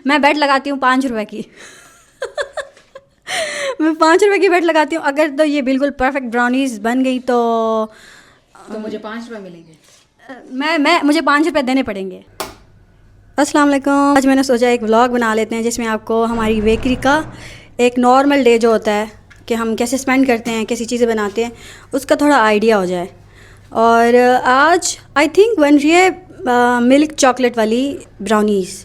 मैं बेट लगाती हूँ 5 रुपए की मैं 5 रुपए की बेट लगाती हूँ। अगर तो ये बिल्कुल परफेक्ट ब्राउनीज़ बन गई तो मुझे 5 रुपए मिलेंगे। मुझे 5 रुपए देने पड़ेंगे। अस्सलाम वालेकुम। आज मैंने सोचा एक व्लॉग बना लेते हैं जिसमें आपको हमारी बेकरी का एक नॉर्मल डे जो होता है कि हम कैसे स्पेंड करते हैं, कैसी चीज़ें बनाते हैं, उसका थोड़ा आइडिया हो जाए। और आज आई थिंक बन रही है मिल्क चॉकलेट वाली ब्राउनीज़।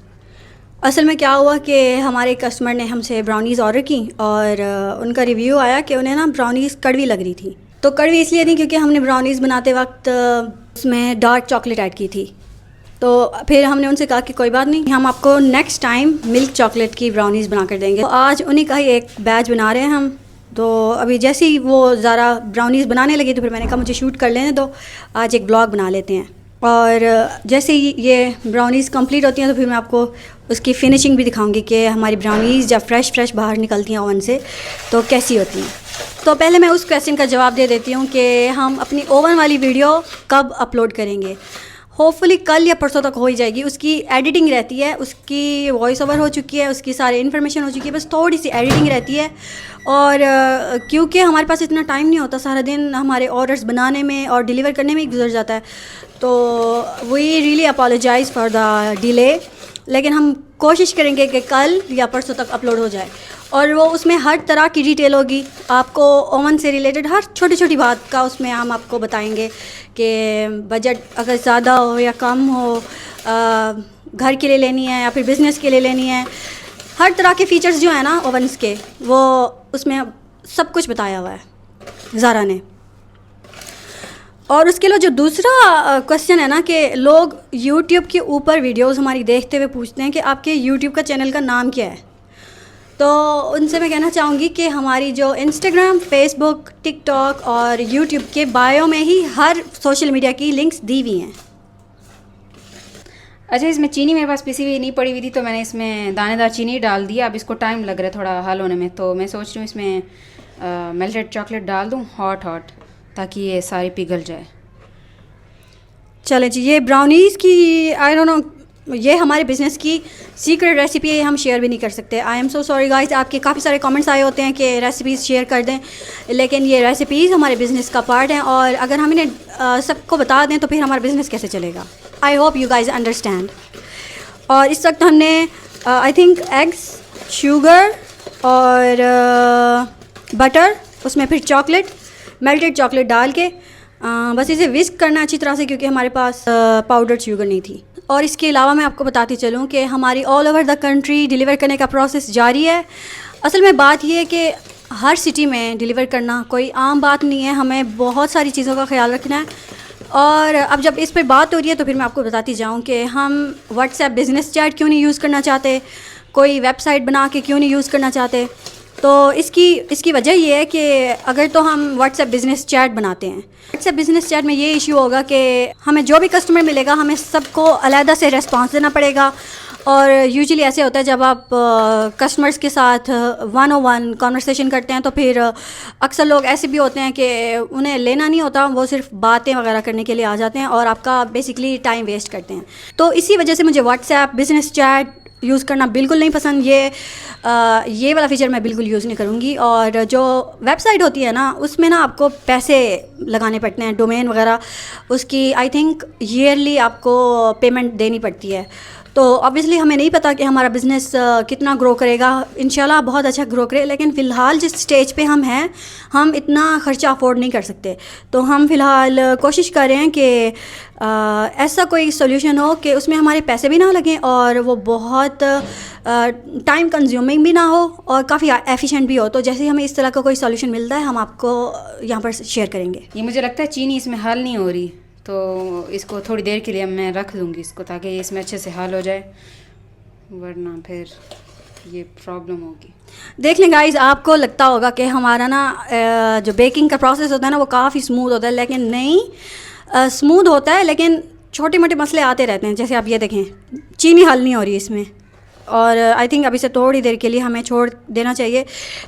असल में क्या हुआ कि हमारे कस्टमर ने हमसे ब्राउनीज़ ऑर्डर की और उनका रिव्यू आया कि उन्हें ना ब्राउनीज़ कड़वी लग रही थी। तो कड़वी इसलिए थी क्योंकि हमने ब्राउनीज़ बनाते वक्त उसमें डार्क चॉकलेट ऐड की थी। तो फिर हमने उनसे कहा कि कोई बात नहीं, हम आपको नेक्स्ट टाइम मिल्क चॉकलेट की ब्राउनीज़ बना कर देंगे। तो आज उन्हीं का ही एक बैच बना रहे हैं हम। तो अभी जैसे ही वो ज़रा ब्राउनीज़ बनाने लगी तो फिर मैंने कहा मुझे शूट कर लेने दो, आज एक ब्लॉग बना लेते हैं। और जैसे ही ये ब्राउनीज़ कंप्लीट होती हैं तो फिर मैं आपको उसकी फ़िनिशिंग भी दिखाऊंगी कि हमारी ब्राउनीज़ जब फ्रेश बाहर निकलती हैं ओवन से तो कैसी होती हैं। तो पहले मैं उस क्वेश्चन का जवाब दे देती हूँ कि हम अपनी ओवन वाली वीडियो कब अपलोड करेंगे। होपफुली कल या परसों तक हो ही जाएगी। उसकी एडिटिंग रहती है, उसकी वॉइस ओवर हो चुकी है, उसकी सारी इन्फॉर्मेशन हो चुकी है, बस थोड़ी सी एडिटिंग रहती है। और क्योंकि हमारे पास इतना टाइम नहीं होता, सारा दिन हमारे ऑर्डर्स बनाने में और डिलीवर करने में ही गुजर जाता है, तो we really apologise for the delay. लेकिन हम कोशिश करेंगे कि कल या परसों तक अपलोड हो जाए। और वो उसमें हर तरह की डिटेल होगी, आपको ओवन से रिलेटेड हर छोटी छोटी बात का उसमें हम आपको बताएंगे कि बजट अगर ज़्यादा हो या कम हो, घर के लिए लेनी है या फिर बिज़नेस के लिए लेनी है, हर तरह के फ़ीचर्स जो है ना ओवन्स के, वो उसमें सब कुछ बताया हुआ है ज़ारा ने। और उसके लिए जो दूसरा क्वेश्चन है ना कि लोग यूट्यूब के ऊपर वीडियोस हमारी देखते हुए पूछते हैं कि आपके यूट्यूब का चैनल का नाम क्या है। तो उनसे मैं कहना चाहूँगी कि हमारी जो इंस्टाग्राम, फेसबुक, टिकटॉक और यूट्यूब के बायो में ही हर सोशल मीडिया की लिंक्स दी हुई हैं। अच्छा, इसमें चीनी मेरे पास पिसी हुई नहीं पड़ी हुई थी तो मैंने इसमें दानेदार चीनी डाल दिया। अब इसको टाइम लग रहा है थोड़ा हल होने में, तो मैं सोच रही हूँ इसमें मेल्टेड चॉकलेट डाल दूँ हॉट ताकि ये सारी पिघल जाए। चलें जी, ये ब्राउनीज़ की आई डोंट नो, ये हमारे बिज़नेस की सीक्रेट रेसिपी है, हम शेयर भी नहीं कर सकते। I am so sorry guys, आपके काफ़ी सारे कमेंट्स आए होते हैं कि रेसिपीज़ शेयर कर दें, लेकिन ये रेसिपीज़ हमारे बिज़नेस का पार्ट हैं और अगर हम इन्हें सबको बता दें तो फिर हमारा बिज़नेस कैसे चलेगा। आई होप यू गाइज अंडरस्टैंड। और इस वक्त हमने आई थिंक एग्स, शुगर और बटर, उसमें फिर चॉकलेट, मेल्टेड चॉकलेट डाल के बस इसे विस्क करना अच्छी तरह से, क्योंकि हमारे पास पाउडर्ड शुगर नहीं थी। और इसके अलावा मैं आपको बताती चलूँ कि हमारी all over the country deliver करने का प्रोसेस जारी है। असल में बात यह है कि हर सिटी में डिलीवर करना कोई आम बात नहीं है, हमें बहुत सारी चीज़ों का ख्याल रखना है। और अब जब इस पर बात हो रही है तो फिर मैं आपको बताती जाऊँ कि हम व्हाट्सएप बिज़नेस चैट क्यों नहीं यूज़ करना चाहते, कोई वेबसाइट बना के क्यों नहीं यूज़ करना चाहते। तो इसकी वजह ये है कि अगर तो हम व्हाट्सएप बिज़नेस चैट बनाते हैं, व्हाट्सएप बिज़नेस चैट में ये इशू होगा कि हमें जो भी कस्टमर मिलेगा हमें सबको अलहदा से रेस्पॉन्स देना पड़ेगा। और यूजुअली ऐसे होता है जब आप कस्टमर्स के साथ 1-on-1 कॉन्वर्सेशन करते हैं तो फिर अक्सर लोग ऐसे भी होते हैं कि उन्हें लेना नहीं होता, वो सिर्फ बातें वगैरह करने के लिए आ जाते हैं और आपका बेसिकली टाइम वेस्ट करते हैं। तो इसी वजह से मुझे व्हाट्सएप बिज़नेस चैट यूज़ करना बिल्कुल नहीं पसंद। ये वाला फ़ीचर मैं बिल्कुल यूज़ नहीं करूँगी। और जो वेबसाइट होती है ना, उसमें ना आपको पैसे लगाने पड़ते हैं, डोमेन वगैरह, उसकी आई थिंक ईयरली आपको पेमेंट देनी पड़ती है। तो ऑब्वियसली हमें नहीं पता कि हमारा बिज़नेस कितना ग्रो करेगा। इंशाल्लाह बहुत अच्छा ग्रो करे, लेकिन फ़िलहाल जिस स्टेज पे हम हैं, हम इतना ख़र्चा अफोर्ड नहीं कर सकते। तो हम फ़िलहाल कोशिश कर रहे हैं कि ऐसा कोई सोल्यूशन हो कि उसमें हमारे पैसे भी ना लगें और वो बहुत टाइम कंज्यूमिंग भी ना हो और काफ़ी एफिशिएंट भी हो। तो जैसे ही हमें इस तरह का कोई सोल्यूशन मिलता है हम आपको यहाँ पर शेयर करेंगे। ये मुझे लगता है चीनी इसमें हल नहीं हो रही, तो इसको थोड़ी देर के लिए मैं रख दूँगी इसको, ताकि इसमें अच्छे से हल हो जाए, वरना फिर ये प्रॉब्लम होगी। देख लें गाइस, आपको लगता होगा कि हमारा ना जो बेकिंग का प्रोसेस होता है ना वो काफ़ी स्मूथ होता है, लेकिन नहीं, स्मूथ होता है लेकिन छोटे मोटे मसले आते रहते हैं। जैसे आप ये देखें, चीनी हल नहीं हो रही इसमें, और आई थिंक अभी से थोड़ी देर के लिए हमें छोड़ देना चाहिए।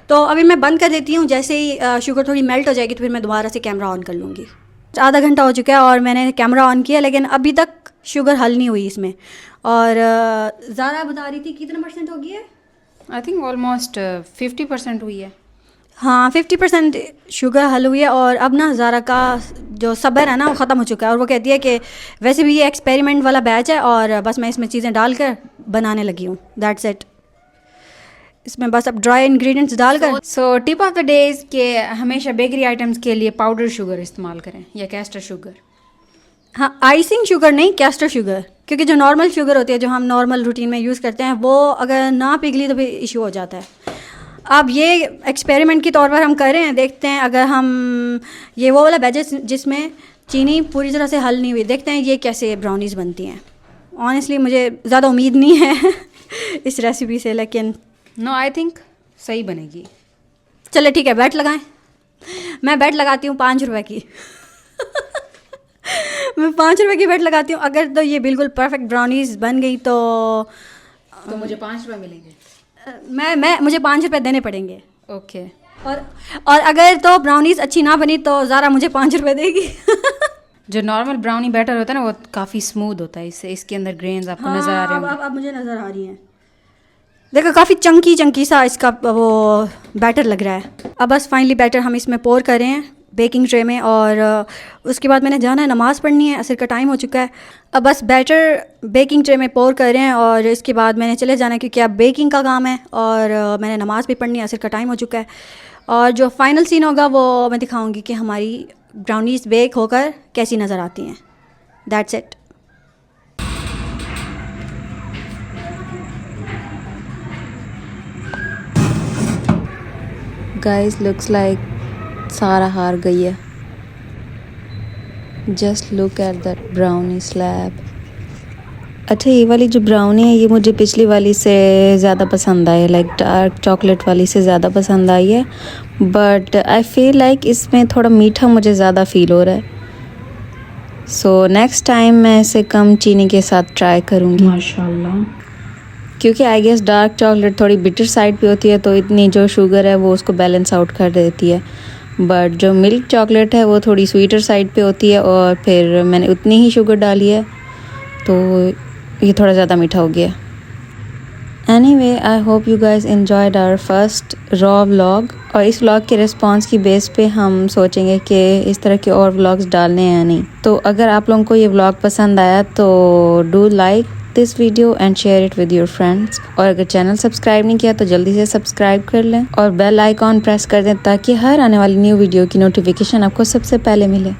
तो अभी मैं बंद कर देती हूँ, जैसे ही शुगर थोड़ी मेल्ट हो जाएगी तो फिर मैं दोबारा से कैमरा ऑन कर लूँगी। आधा घंटा हो चुका है और मैंने कैमरा ऑन किया, लेकिन अभी तक शुगर हल नहीं हुई इसमें। और ज़ारा बता रही थी कितना परसेंट हो गई है? आई थिंक ऑलमोस्ट 50% हुई है। हाँ 50% शुगर हल हुई है। और अब ना ज़ारा का जो सब्र है ना वो ख़त्म हो चुका है, और वो कहती है कि वैसे भी ये एक्सपेरिमेंट वाला बैच है और बस मैं इसमें चीज़ें डालकर बनाने लगी हूँ, दैट्स इट। इसमें बस अब ड्राई इंग्रेडिएंट्स डालकर। So tip of the days के हमेशा बेकरी आइटम्स के लिए पाउडर शुगर इस्तेमाल करें या कैस्टर शुगर। हाँ, आइसिंग शुगर नहीं, कैस्टर शुगर, क्योंकि जो नॉर्मल शुगर होती है जो हम नॉर्मल रूटीन में यूज़ करते हैं वो अगर ना पिघली तो फिर इशू हो जाता है। अब ये एक्सपेरिमेंट के तौर पर हम कर रहे हैं, देखते हैं अगर हम ये वो वाला बैच जिसमें चीनी पूरी तरह से हल नहीं हुई, देखते हैं ये कैसे ब्राउनीज़ बनती हैं। ऑनेस्टली मुझे ज़्यादा उम्मीद नहीं है इस रेसिपी से, लेकिन नो आई थिंक सही बनेगी। चले ठीक है, बैट लगाएं। मैं बैट लगाती हूँ 5 रुपए की मैं 5 रुपए की बैट लगाती हूँ। अगर तो ये बिल्कुल परफेक्ट ब्राउनीज़ बन गई तो मुझे 5 रुपये मिलेंगे। मुझे 5 रुपए देने पड़ेंगे। ओके। और अगर तो ब्राउनीज़ अच्छी ना बनी तो ज़ारा मुझे 5 रुपए देगी जो नॉर्मल ब्राउनी बैटर होता है ना वो काफ़ी स्मूथ होता है, इससे इसके अंदर ग्रेन्स आपको नज़र आ रहे हैं। अब मुझे नज़र आ रही हैं, देखो काफ़ी चंकी सा इसका वो बैटर लग रहा है। अब बस फाइनली बैटर हम इसमें पोर कर रहे हैं बेकिंग ट्रे में, और उसके बाद मैंने जाना है नमाज़ पढ़नी है, असर का टाइम हो चुका है। अब बस बैटर बेकिंग ट्रे में पोर कर रहे हैं और इसके बाद मैंने चले जाना है क्योंकि अब बेकिंग का काम है और मैंने नमाज़ भी पढ़नी है, असर का टाइम हो चुका है। और जो फाइनल सीन होगा वो मैं दिखाऊंगी कि हमारी ब्राउनीज़ बेक होकर कैसी नज़र आती हैं। That's it. Guys looks like सारा हार गई है। Just look at that brownie slab. अच्छा ये वाली जो ब्राउनी है ये मुझे पिछली वाली से ज़्यादा पसंद आई है, लाइक डार्क चॉकलेट वाली से ज़्यादा पसंद आई है, बट आई फील लाइक इसमें थोड़ा मीठा मुझे ज़्यादा फील हो रहा है। सो नेक्स्ट टाइम मैं इसे कम चीनी के साथ ट्राई करूँगी माशाल्लाह। क्योंकि आई गेस डार्क चॉकलेट थोड़ी बिटर साइड पे होती है तो इतनी जो शुगर है वो उसको बैलेंस आउट कर देती है, बट जो मिल्क चॉकलेट है वो थोड़ी स्वीटर साइड पे होती है और फिर मैंने उतनी ही शुगर डाली है तो ये थोड़ा ज़्यादा मीठा हो गया। Anyway I hope you guys enjoyed our first raw vlog, और इस व्लॉग के रिस्पांस की बेस पे हम सोचेंगे कि इस तरह के और व्लॉग्स डालने हैं या नहीं। तो अगर आप लोगों को ये व्लॉग पसंद आया तो do like this video and share it with your friends, और अगर चैनल सब्सक्राइब नहीं किया तो जल्दी से सब्सक्राइब कर लें और बेल आइकॉन प्रेस कर दें ताकि हर आने वाली न्यू वीडियो की नोटिफिकेशन आपको सबसे पहले मिले।